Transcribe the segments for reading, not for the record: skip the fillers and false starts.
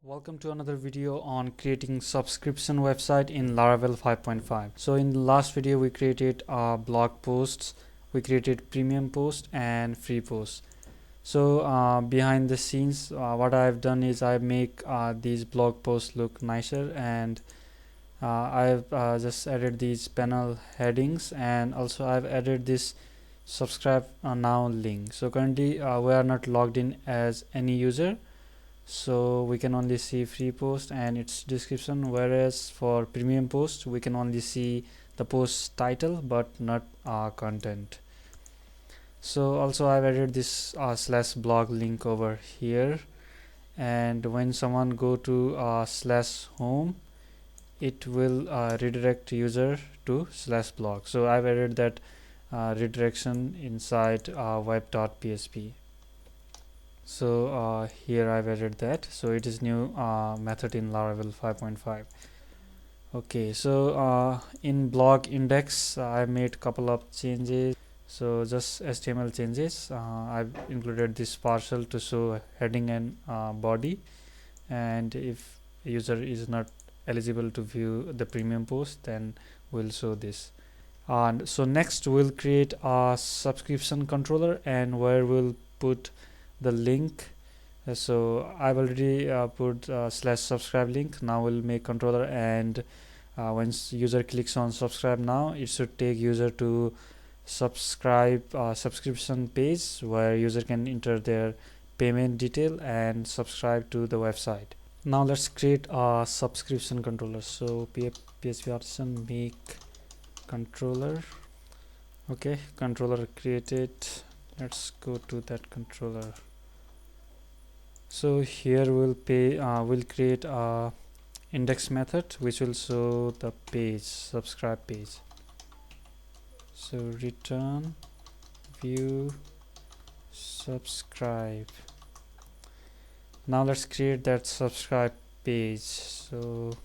Welcome to another video on creating subscription website in Laravel 5.5. So in the last video we created blog posts, we created premium post and free posts. So behind the scenes what I've done is I make these blog posts look nicer, and I've just added these panel headings, and also I've added this subscribe now link. So currently we are not logged in as any user, so we can only see free post and its description, whereas for premium post we can only see the post title but not content. So also I've added this slash blog link over here, and when someone go to slash home, it will redirect user to slash blog. So I've added that redirection inside web.php. So here I've added that, so it is new method in Laravel 5.5. okay, so in blog index I made couple of changes, so just HTML changes. I've included this partial to show heading and body, and if user is not eligible to view the premium post, then we'll show this. And so next we'll create a subscription controller, and where we'll put the link. So I've already put slash subscribe link. Now we'll make controller, and once user clicks on subscribe now, it should take user to subscribe subscription page where user can enter their payment detail and subscribe to the website. Now let's create a subscription controller. So php artisan make controller. Okay, controller created. Let's go to that controller. So here we'll create a index method which will show the page, subscribe page. So return view subscribe. Now let's create that subscribe page. So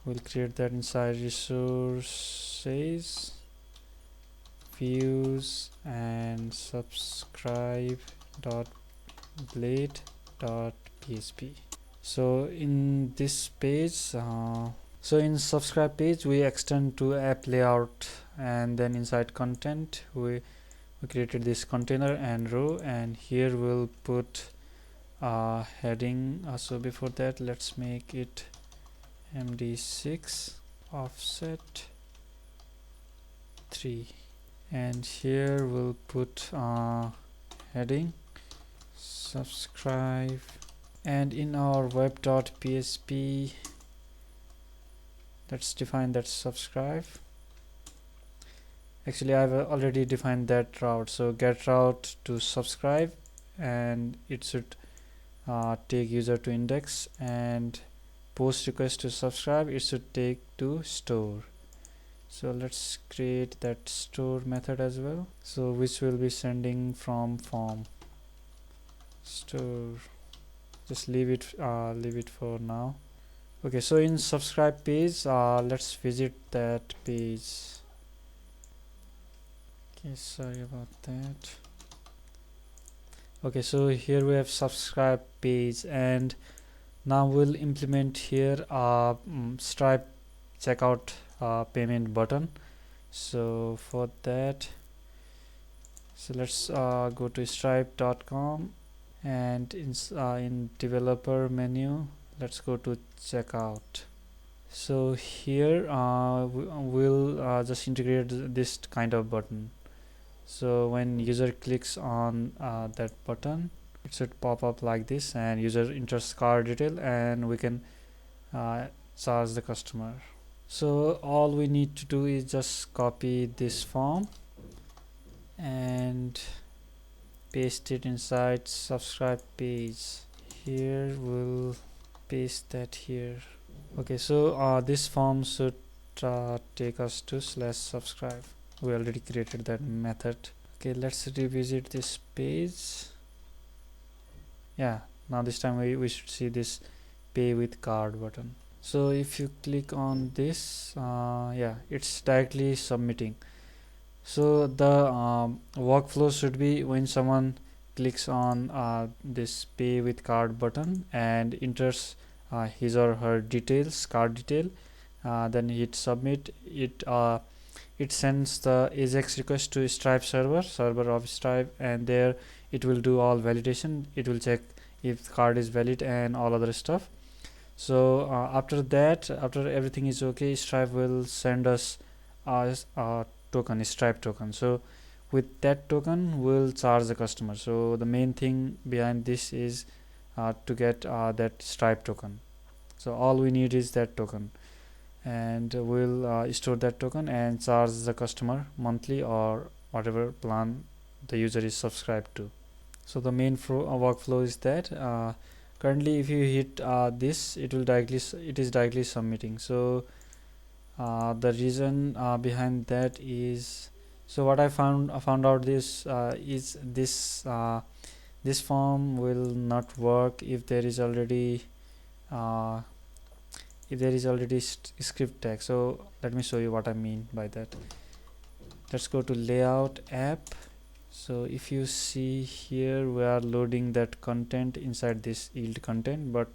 we'll create that inside resources, views, and subscribe dot blade.php. So in this page, so in subscribe page we extend to app layout, and then inside content we created this container and row, and here we'll put heading. So before that, let's make it md6 offset 3, and here we'll put heading subscribe, and in our web.php let's define that subscribe. Actually I've already defined that route, so get route to subscribe, and it should take user to index, and post request to subscribe, it should take to store. So let's create that store method as well, so which will be sending from form store. Just leave it for now. Okay, so in subscribe page let's visit that page. Okay, sorry about that. Okay, so here we have subscribe page, and now we'll implement here Stripe checkout payment button. So for that, so let's go to stripe.com, and in developer menu let's go to checkout. So here we'll just integrate this kind of button. So when user clicks on that button, it should pop up like this, and user enters card detail, and we can charge the customer. So all we need to do is just copy this form and paste it inside subscribe page. Here we'll paste that here. Okay, so this form should take us to slash subscribe. We already created that method. Okay, let's revisit this page. Yeah, now this time we should see this pay with card button. So if you click on this, yeah, it's directly submitting. So the workflow should be, when someone clicks on this pay with card button and enters his or her details, card detail, then hit submit, it sends the AJAX request to Stripe server of Stripe, and there it will do all validation. It will check if the card is valid and all other stuff. So after that, after everything is okay, Stripe will send us a token, Stripe token. So with that token, we'll charge the customer. So the main thing behind this is to get that Stripe token. So all we need is that token, and we'll store that token and charge the customer monthly or whatever plan the user is subscribed to. So the main workflow is that currently if you hit this, it is directly submitting. So the reason behind that is, so what I found out this is this form will not work if there is already script tag. So let me show you what I mean by that. Let's go to layout app. So if you see here, we are loading that content inside this yield content, but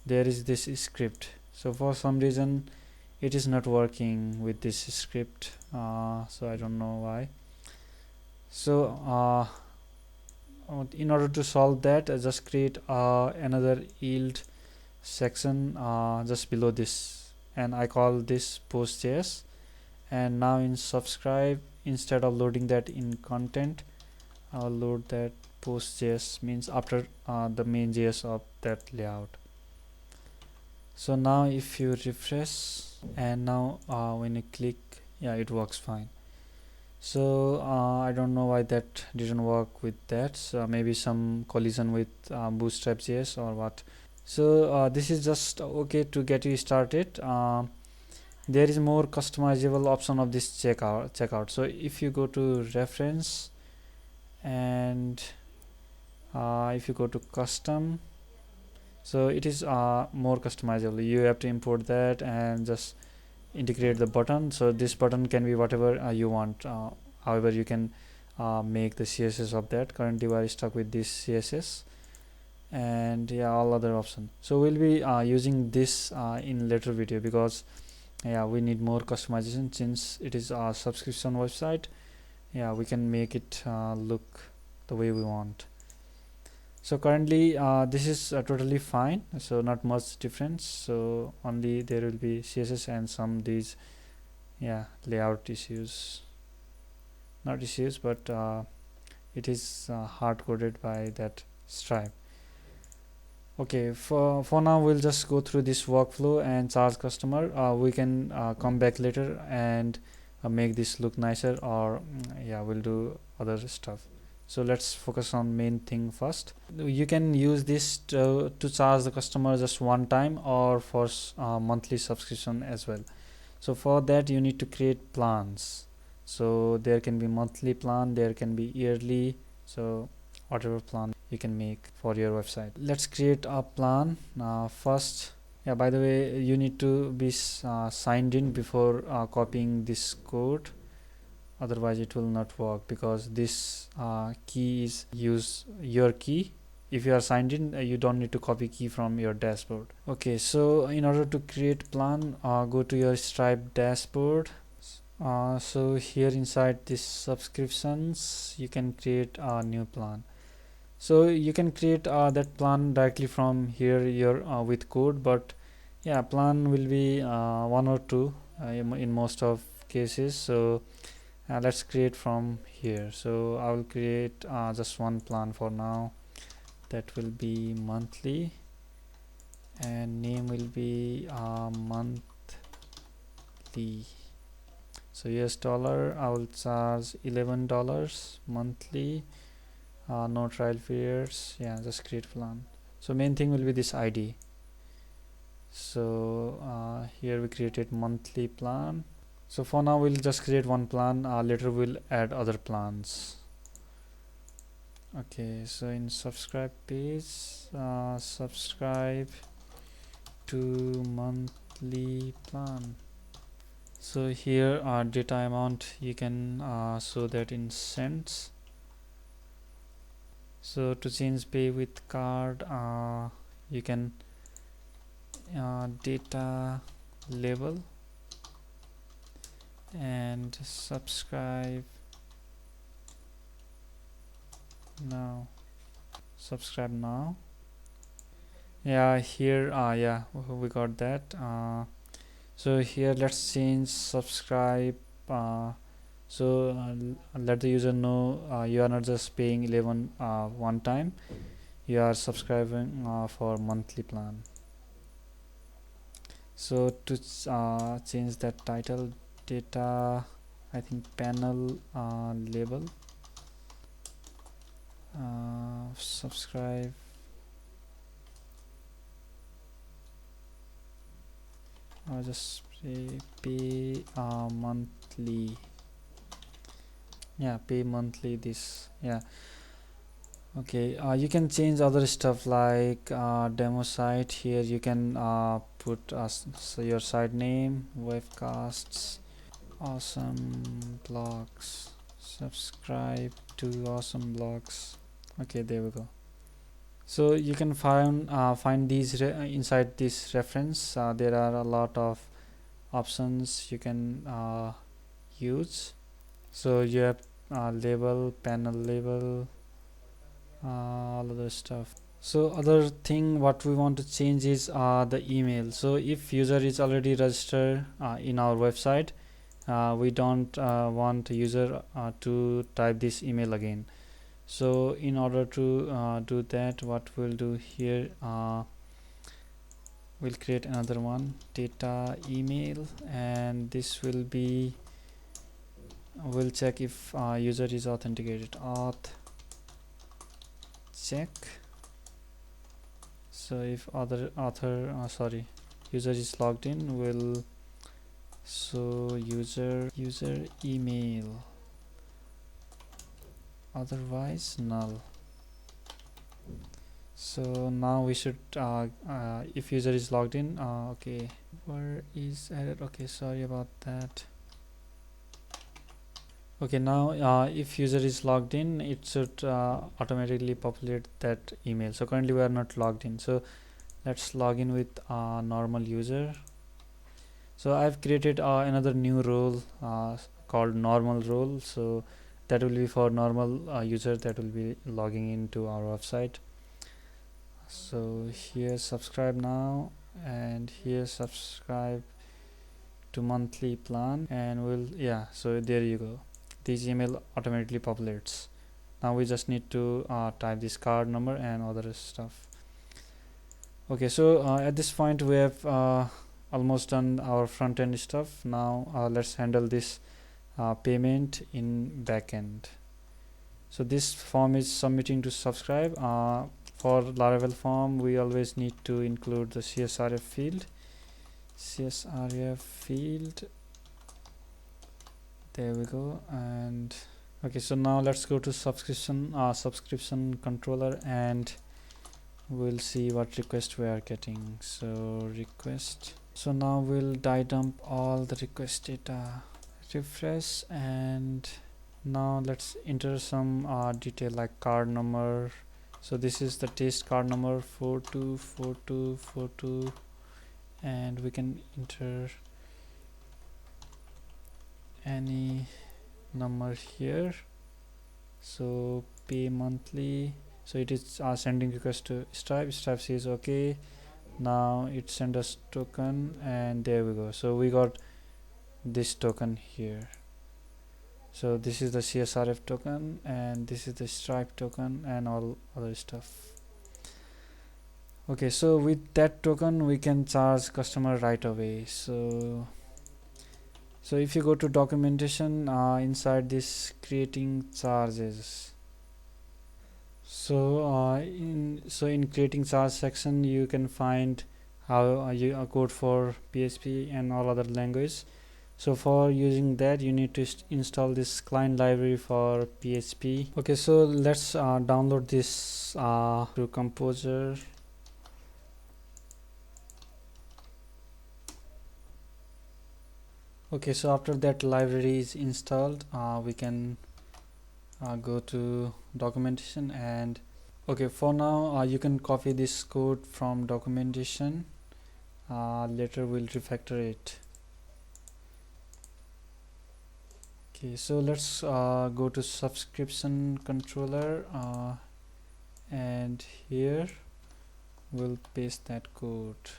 there is this script. So for some reason it is not working with this script, so I don't know why. So in order to solve that, just create another yield section just below this, and I call this post.js. And now in subscribe, instead of loading that in content, I'll load that post.js, means after the main JS of that layout. So now if you refresh, and now when you click, yeah, it works fine. So I don't know why that didn't work with that. So maybe some collision with bootstrap JS or what. So this is just okay to get you started. There is more customizable option of this checkout. So if you go to reference, and if you go to custom, so it is more customizable. You have to import that and just integrate the button. So this button can be whatever you want. However, you can make the CSS of that. Currently we are stuck with this CSS, and yeah, all other options. So we'll be using this in later video, because yeah, we need more customization. Since it is a subscription website, yeah, we can make it look the way we want. So currently this is totally fine, so not much difference. So only there will be CSS and some these layout issues, not issues, but it is hard coded by that Stripe. Okay, for now we'll just go through this workflow and charge customer. We can come back later and make this look nicer, or we'll do other stuff. So let's focus on main thing first. You can use this to charge the customer just one time, or for monthly subscription as well. So for that you need to create plans. So there can be monthly plan, there can be yearly, so whatever plan you can make for your website. Let's create a plan first. Yeah, by the way, you need to be signed in before copying this code, otherwise it will not work, because this key is use your key. If you are signed in, you don't need to copy key from your dashboard. Okay, so in order to create plan, go to your Stripe dashboard. So here inside this subscriptions, you can create a new plan. So you can create that plan directly from here with code, but yeah, plan will be one or two in most of cases. So let's create from here. So I will create just one plan for now. That will be monthly, and name will be monthly. So US dollar, I will charge $11 monthly. No trial periods. Yeah, just create plan. So main thing will be this ID. So here we created monthly plan. So for now we'll just create one plan. Later we'll add other plans. Okay, so in subscribe page, subscribe to monthly plan. So here data amount, you can show that in cents. So to change pay with card, you can data label and subscribe now. Subscribe now. Yeah, here yeah, we got that. So here let's change subscribe. So let the user know you are not just paying 11 one time, you are subscribing for monthly plan. So to change that title, data, I think panel label, subscribe, or just pay monthly. Yeah, pay monthly this. Yeah. Okay, you can change other stuff like demo site. Here you can put so your site name, webcasts, awesome blogs, subscribe to awesome blogs. Okay, there we go. So you can find these inside this reference. There are a lot of options you can use. So you have label, panel label, all other stuff. So other thing what we want to change is the email. So if user is already registered in our website, we don't want user to type this email again. So in order to do that, what we'll do here, we'll create another one, data email, and this will be, we'll check if user is authenticated, auth check. So if user is logged in, will so user email, otherwise null. So now we should if user is logged in, okay, where is error? Okay, sorry about that. Okay, now if user is logged in, it should automatically populate that email. So currently we are not logged in, so let's log in with normal user. So I've created another new role called normal role. So that will be for normal user that will be logging into our website. So here subscribe now, and here subscribe to monthly plan, and we'll, yeah, so there you go, this email automatically populates. Now we just need to type this card number and other stuff. Okay, so at this point we have almost done our front end stuff. Now let's handle this payment in backend. So this form is submitting to subscribe. For Laravel form, we always need to include the CSRF field. CSRF field. There we go. And okay, so now let's go to subscription controller, and we'll see what request we are getting. So request. So now we'll die dump all the request data. Refresh, and now let's enter some detail like card number. So this is the test card number 424242, and we can enter any number here. So pay monthly. So it is sending request to Stripe. Stripe says okay. Now it send us token, and there we go. So we got this token here. So this is the CSRF token, and this is the Stripe token, and all other stuff. Okay, so with that token we can charge customer right away. So if you go to documentation, inside this creating charges, so in creating charge section you can find how you code for PHP and all other language. So for using that, you need to install this client library for PHP. Okay, so let's download this through Composer. Okay, so after that library is installed, we can go to documentation, and Okay, for now you can copy this code from documentation. Later we'll refactor it. Okay, so let's go to subscription controller, and here we'll paste that code.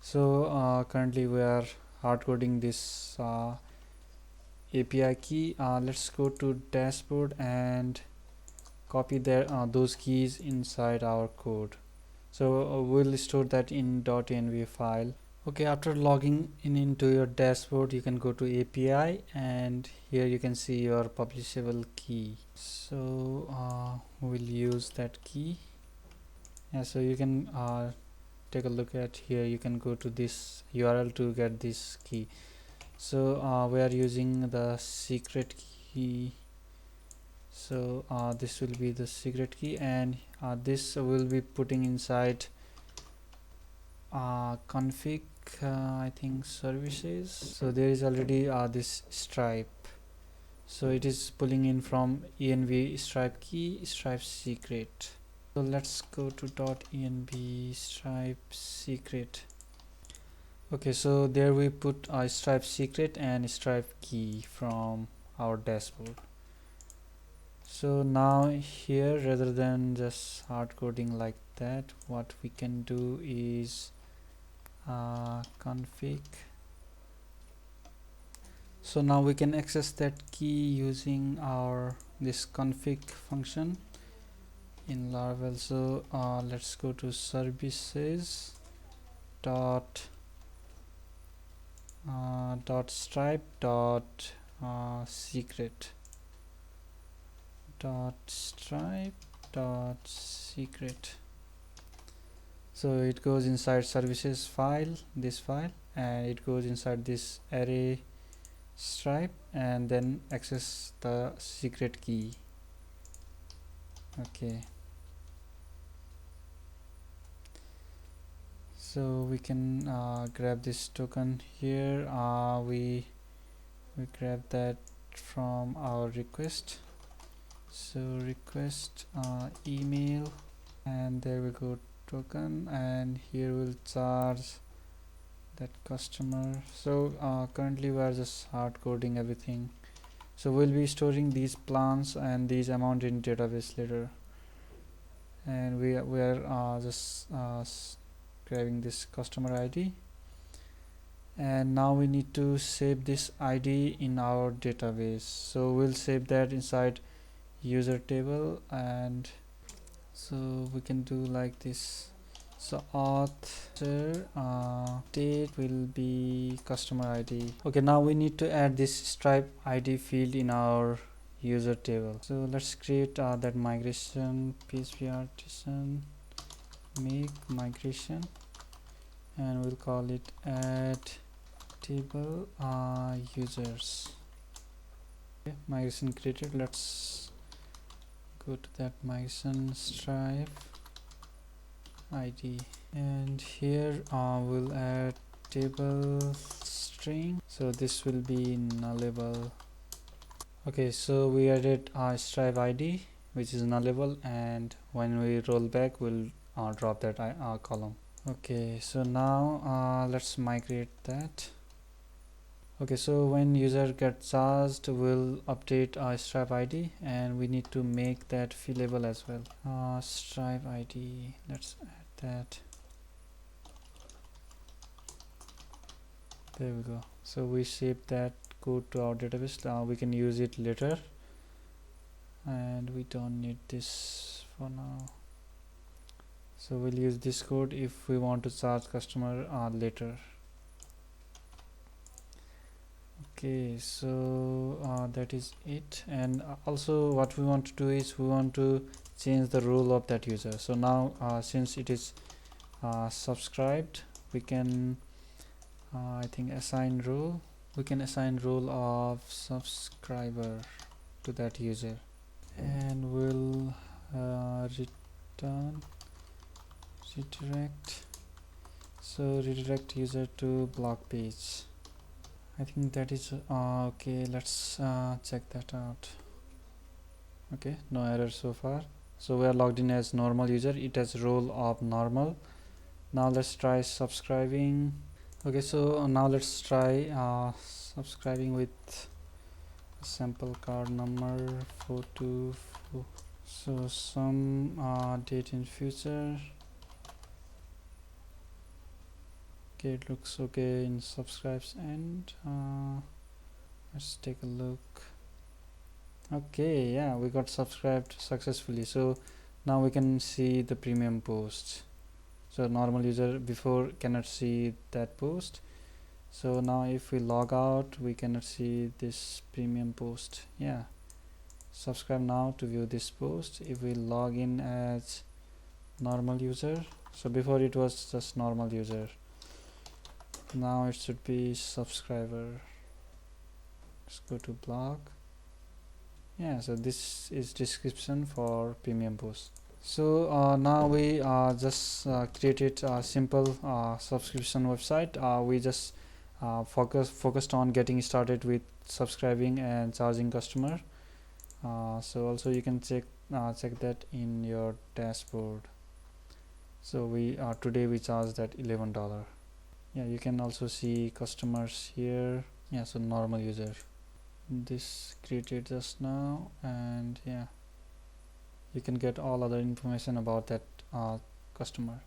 So currently we are hard coding this API key. Let's go to dashboard and copy those keys inside our code. So we'll store that in .env file. Okay, after logging in into your dashboard, you can go to API, and here you can see your publishable key. So we'll use that key. Yeah, so you can take a look at here. You can go to this URL to get this key. So we are using the secret key. So this will be the secret key, and this will be putting inside config, I think services. So there is already this stripe, so it is pulling in from env stripe key stripe secret. So let's go to .env stripe secret. Okay, so there we put a stripe secret and stripe key from our dashboard. So now here, rather than just hard coding like that, what we can do is config. So now we can access that key using our this config function in Laravel. So let's go to services dot stripe dot secret dot stripe dot secret. So it goes inside services file, this file, and it goes inside this array stripe, and then access the secret key. Okay, so we can grab this token here. We grab that from our request. So request email, and there we go, token, and here we'll charge that customer. So currently we are just hard coding everything. So we'll be storing these plans and these amount in database later, and we are just grabbing this customer ID, and now we need to save this ID in our database. So we'll save that inside user table, and so we can do like this. So author date will be customer ID. Okay, now we need to add this stripe ID field in our user table. So let's create that migration PHP artisan make migration, and we'll call it add table users. Okay, migration created. Let's go to that migration stripe ID, and here we'll add table string, so this will be nullable. Okay, so we added our stripe ID, which is nullable, and when we roll back we'll drop that column. Okay, so now let's migrate that. Okay, so when user gets charged, we'll update our stripe ID, and we need to make that fillable as well. Stripe ID, let's add that. There we go. So we save that code to our database. We can use it later, and we don't need this for now. So we'll use this code if we want to charge customer later. Okay, so that is it. And also what we want to do is we want to change the role of that user. So now since it is subscribed, we can I think assign role. We can assign role of subscriber to that user, and we'll return redirect. So redirect user to blog page. I think that is okay. Let's check that out. Okay, no error so far. So we are logged in as normal user. It has role of normal. Now let's try subscribing. Okay, so now let's try subscribing with sample card number 424. So some date in future. Okay, it looks okay in subscribes, and let's take a look. Okay, yeah, we got subscribed successfully. So now we can see the premium post. So normal user before cannot see that post. So now if we log out, we cannot see this premium post. Yeah, subscribe now to view this post. If we log in as normal user, so before it was just normal user, now it should be subscriber. Let's go to blog. Yeah, so this is description for premium post. So now we just created a simple subscription website. We just focused on getting started with subscribing and charging customer. So also you can check that in your dashboard. So we today we charged that $11. Yeah, you can also see customers here. Yeah, so normal user, this created just now, and yeah, you can get all other information about that customer.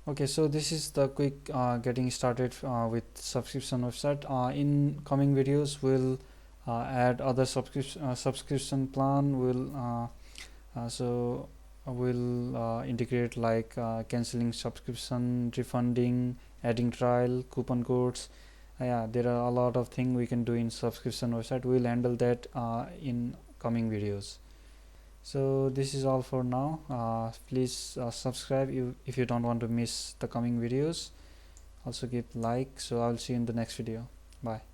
Okay, so this is the quick getting started with subscription website. In coming videos we'll add other subscription plan. We'll integrate like canceling subscription, refunding, adding trial, coupon codes. Yeah, there are a lot of things we can do in subscription website. We'll handle that in coming videos. So this is all for now. Please subscribe if you don't want to miss the coming videos. Also give like. So I'll see you in the next video. Bye.